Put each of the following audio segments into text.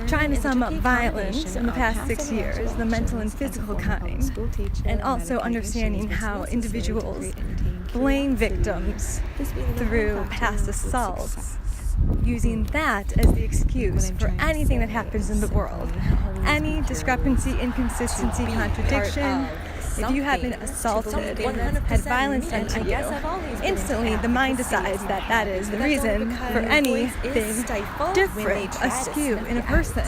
trying to sum up violence in the past 6 years, the mental and physical kind, and also understanding how individuals blame victims through past assaults, using that as the excuse for anything that happens in the world. Any discrepancy, inconsistency, contradiction. If you have been assaulted, had violence done to you, instantly the mind decides that that is the reason for anything different, askew in a person.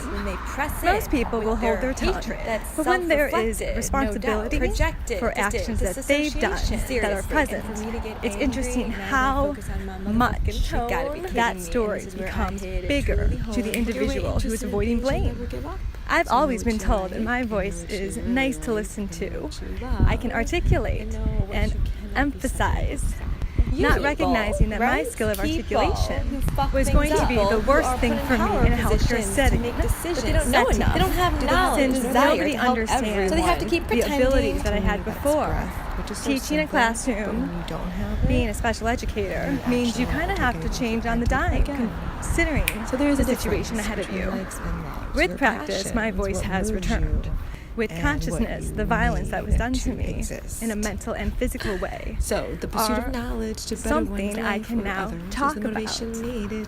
Most people will hold their tongue, but when there is responsibility for actions that they've done that are present, it's interesting how much that story becomes bigger to the individual who is avoiding blame. I've always been told that my voice is nice to listen to. I can articulate and emphasize, not recognizing that my skill of articulation was going to be the worst thing for me in a healthcare setting. But they don't know enough. They don't have knowledge. Since nobody understands so they have to keep the pretending. abilities that I had before. Teaching a classroom, being a special educator, means you kind of have to change on the dime, considering the situation ahead of you. With practice, my voice has returned. With consciousness, the violence that was done to me in a mental and physical way so the pursuit of knowledge to something I can now talk about.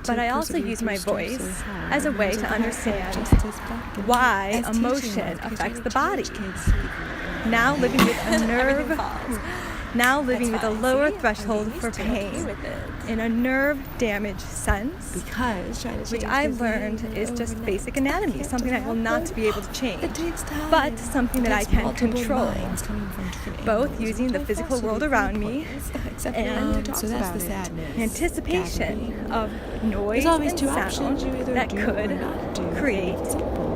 But I also use my voice as a way to understand why emotion affects the body. Now living with a nerve, now living with a lower threshold for pain in a nerve damage sense, which I've learned is just basic anatomy, something I will not be able to change, but something that I can control, both using the physical world around me and anticipation of noise and sound that could create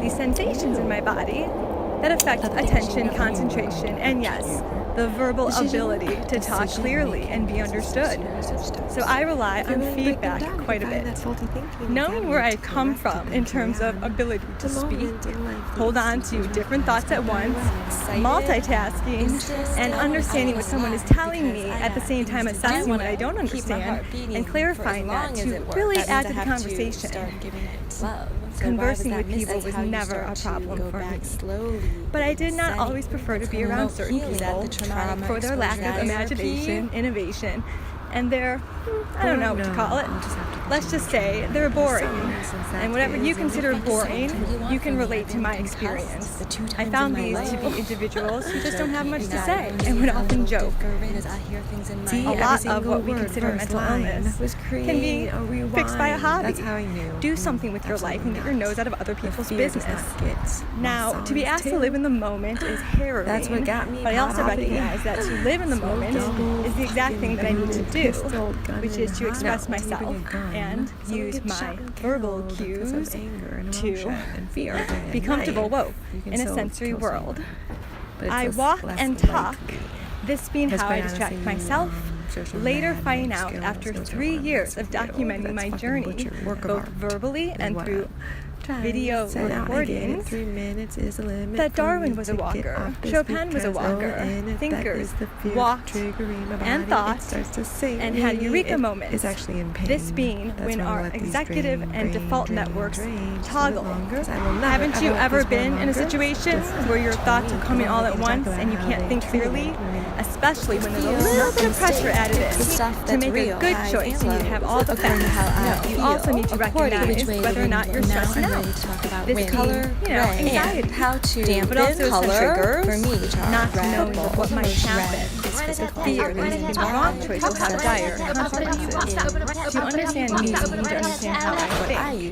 these sensations in my body that affect attention, concentration, and yes, the verbal ability to talk clearly and be understood. So I rely on feedback quite a bit. Knowing where I come from in terms of ability to speak, hold on to different thoughts at once, multitasking, and understanding what someone is telling me at the same time assessing what I don't understand, and clarifying that to really add to the conversation. Conversing with people was never a problem for me. But I did not always prefer to be around certain people for their lack of imagination, innovation, and their, I don't know what to call it. Let's just say they're boring. And whatever you consider boring, you can relate to my experience. I found these to be individuals who just don't have much to say and would often joke. A lot of what we consider mental illness can be fixed by a hobby. Do something with your life and get your nose out of other people's business. Now, to be asked to live in the moment is harrowing. That's what got me. But I also recognize that to live in the moment is the exact thing that I need to do, which is to express myself and use my verbal cues to be comfortable, in a sensory world. I walk and talk, this being how I distract myself, later finding out after 3 years of documenting my journey, both verbally and through video recordings, that Darwin was a walker, Chopin was a walker, thinkers walked and thought and had eureka moments. This being when our executive and default networks toggle. Haven't you ever been in a situation where your thoughts are coming all at once and you can't think clearly? Especially when there's a little bit of pressure added in to make a good choice and you have all the facts. You also need to recognize whether or not you're stressing out. This color, anxiety, how to but also color for me, not knowing what might happen. The fear that making the wrong choice will have dire consequences. To understand me, you need to understand how I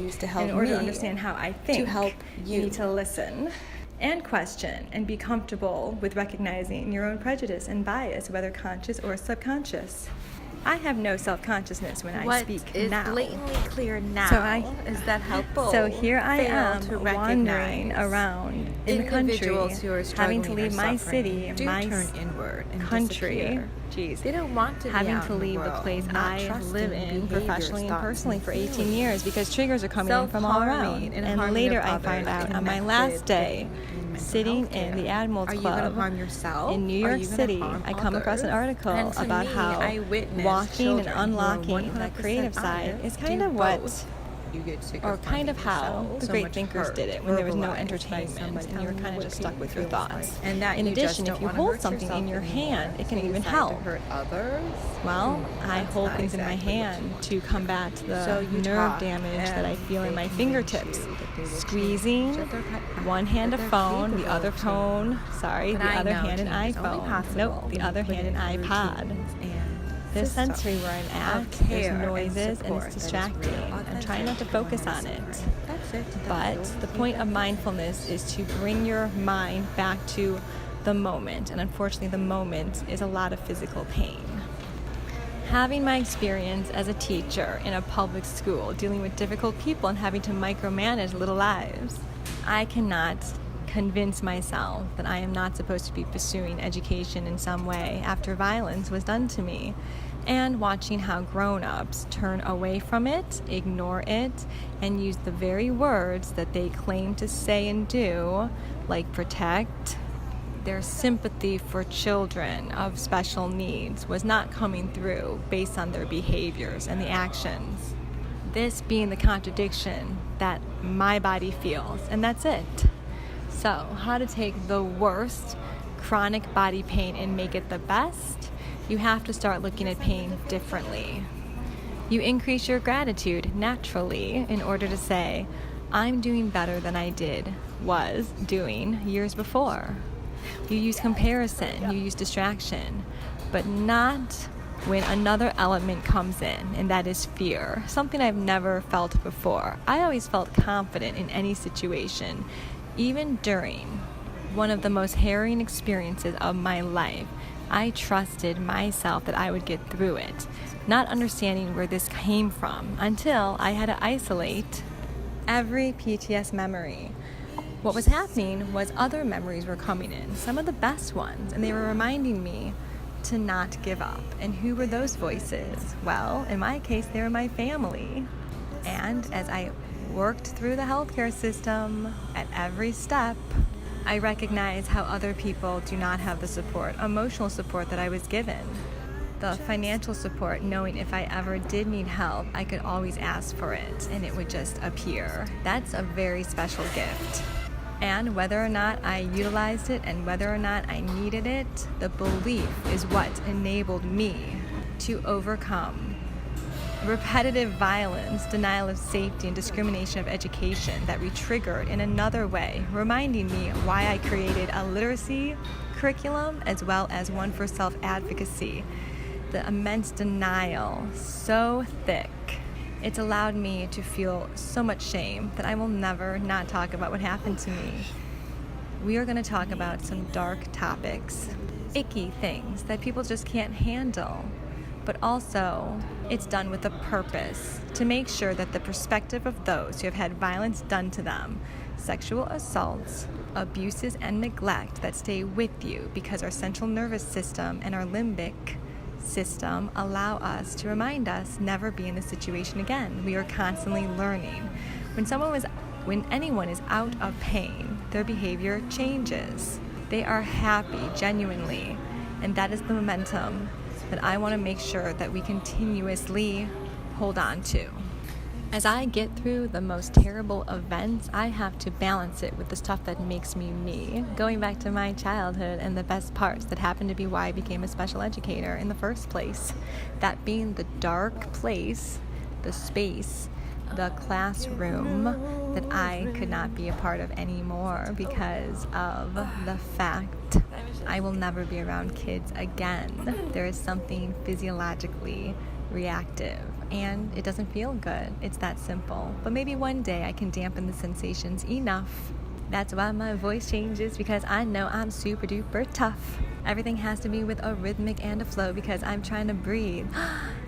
think. In order to understand how I think, you need to listen and question and be comfortable with recognizing your own prejudice and bias, whether conscious or subconscious. I have no self-consciousness when I speak now. What is blatantly clear now is that helpful. So here I am wandering around in the country, having to leave my city, my country. They don't want to having to leave the place I live in professionally and personally for 18 years because triggers are coming in from all around. And later I find out on my last day, sitting in the Admirals Club in New York City, I come across an article about how walking and unlocking that creative side is kind of what or kind of how the great thinkers did it when there was no entertainment and you were kind of just stuck with your thoughts. In addition, if you hold something in your hand, it can even help. Well, I hold things in my hand to combat the nerve damage that I feel in my fingertips. Squeezing, one hand a phone, the other hand an iPhone. Nope, the other hand an iPod. This sensory where I'm at, there's noises and it's distracting. I'm trying not to focus on it. But the point of mindfulness is to bring your mind back to the moment. And unfortunately, the moment is a lot of physical pain. Having my experience as a teacher in a public school, dealing with difficult people and having to micromanage little lives, I cannot convince myself that I am not supposed to be pursuing education in some way after violence was done to me, and watching how grown-ups turn away from it, ignore it, and use the very words that they claim to say and do, like protect. Their sympathy for children of special needs was not coming through based on their behaviors and the actions. This being the contradiction that my body feels, and that's it. So, how to take the worst chronic body pain and make it the best? You have to start looking at pain differently. You increase your gratitude naturally in order to say, I'm doing better than I was doing years before. You use comparison, you use distraction, but not when another element comes in, and that is fear, something I've never felt before. I always felt confident in any situation, even during one of the most harrowing experiences of my life. I trusted myself that I would get through it, not understanding where this came from until I had to isolate every PTS memory. What was happening was other memories were coming in, some of the best ones, and they were reminding me to not give up. And who were those voices? Well, in my case, they were my family. And as I worked through the healthcare system at every step, I recognized how other people do not have the support, emotional support that I was given. The financial support, knowing if I ever did need help, I could always ask for it and it would just appear. That's a very special gift. And whether or not I utilized it and whether or not I needed it, the belief is what enabled me to overcome repetitive violence, denial of safety, and discrimination of education that re-triggered in another way, reminding me why I created a literacy curriculum as well as one for self-advocacy. The immense denial, so thick, it's allowed me to feel so much shame that I will never not talk about what happened to me. We are going to talk about some dark topics, icky things that people just can't handle. But also, it's done with a purpose to make sure that the perspective of those who have had violence done to them, sexual assaults, abuses, and neglect that stay with you because our central nervous system and our limbic system allow us to remind us never be in this situation again. We are constantly learning. When anyone is out of pain, their behavior changes. They are happy, genuinely, and that is the momentum that I want to make sure that we continuously hold on to. As I get through the most terrible events, I have to balance it with the stuff that makes me me, going back to my childhood and the best parts that happened to be why I became a special educator in the first place. That being the dark place, the space, the classroom that I could not be a part of anymore because of the fact I will never be around kids again. There is something physiologically reactive and it doesn't feel good. It's that simple. But maybe one day I can dampen the sensations enough. That's why my voice changes, because I know I'm super duper tough. Everything has to be with a rhythmic and a flow because I'm trying to breathe.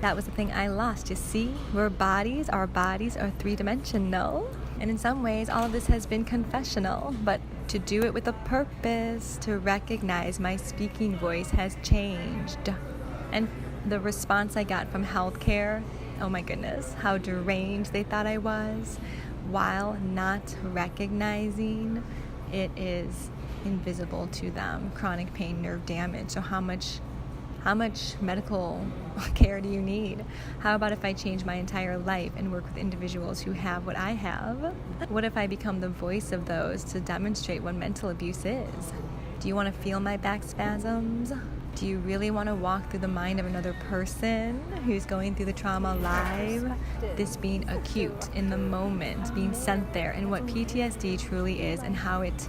That was the thing I lost, you see? Our bodies are three-dimensional. And in some ways, all of this has been confessional, but to do it with a purpose, to recognize my speaking voice has changed. And the response I got from healthcare, oh my goodness, how deranged they thought I was, while not recognizing it is invisible to them, chronic pain, nerve damage. So how much How much medical care do you need? How about if I change my entire life and work with individuals who have what I have? What if I become the voice of those to demonstrate what mental abuse is? Do you want to feel my back spasms? Do you really want to walk through the mind of another person who's going through the trauma live? This being acute, in the moment, being sent there, and what PTSD truly is, and how it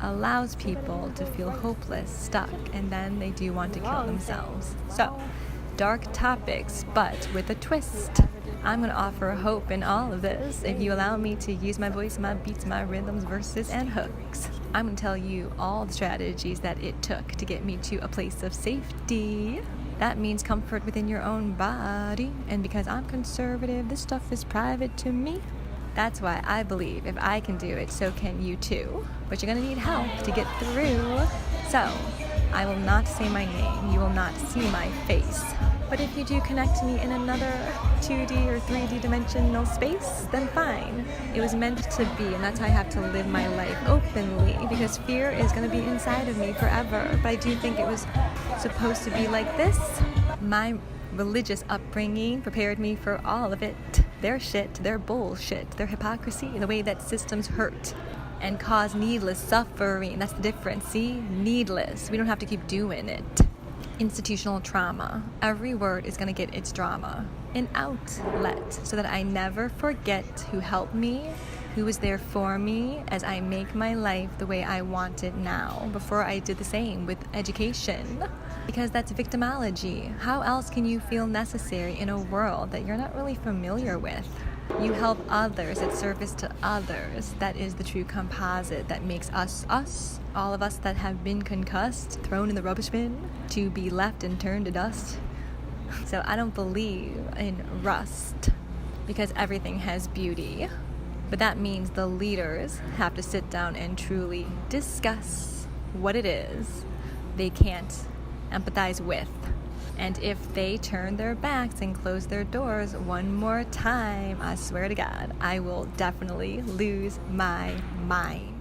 allows people to feel hopeless, stuck, and then they do want to kill themselves. So, dark topics, but with a twist. I'm going to offer hope in all of this if you allow me to use my voice, my beats, my rhythms, verses, and hooks. I'm going to tell you all the strategies that it took to get me to a place of safety. That means comfort within your own body. And because I'm conservative, this stuff is private to me. That's why I believe if I can do it, so can you too. But you're going to need help to get through. So, I will not say my name. You will not see my face. But if you do connect to me in another 2D or 3D dimensional space, then fine. It was meant to be, and that's how I have to live my life openly, because fear is going to be inside of me forever. But I do think it was supposed to be like this. My religious upbringing prepared me for all of it. Their shit, their bullshit, their hypocrisy, the way that systems hurt and cause needless suffering. That's the difference, see? Needless. We don't have to keep doing it. Institutional trauma. Every word is going to get its drama. An outlet, so that I never forget who helped me, who was there for me as I make my life the way I want it now, before I did the same with education. Because that's victimology. How else can you feel necessary in a world that you're not really familiar with? You help others, it's service to others. That is the true composite that makes us, us. All of us that have been concussed, thrown in the rubbish bin, to be left and turned to dust. So I don't believe in rust, because everything has beauty. But that means the leaders have to sit down and truly discuss what it is they can't empathize with. And if they turn their backs and close their doors one more time, I swear to God, I will definitely lose my mind.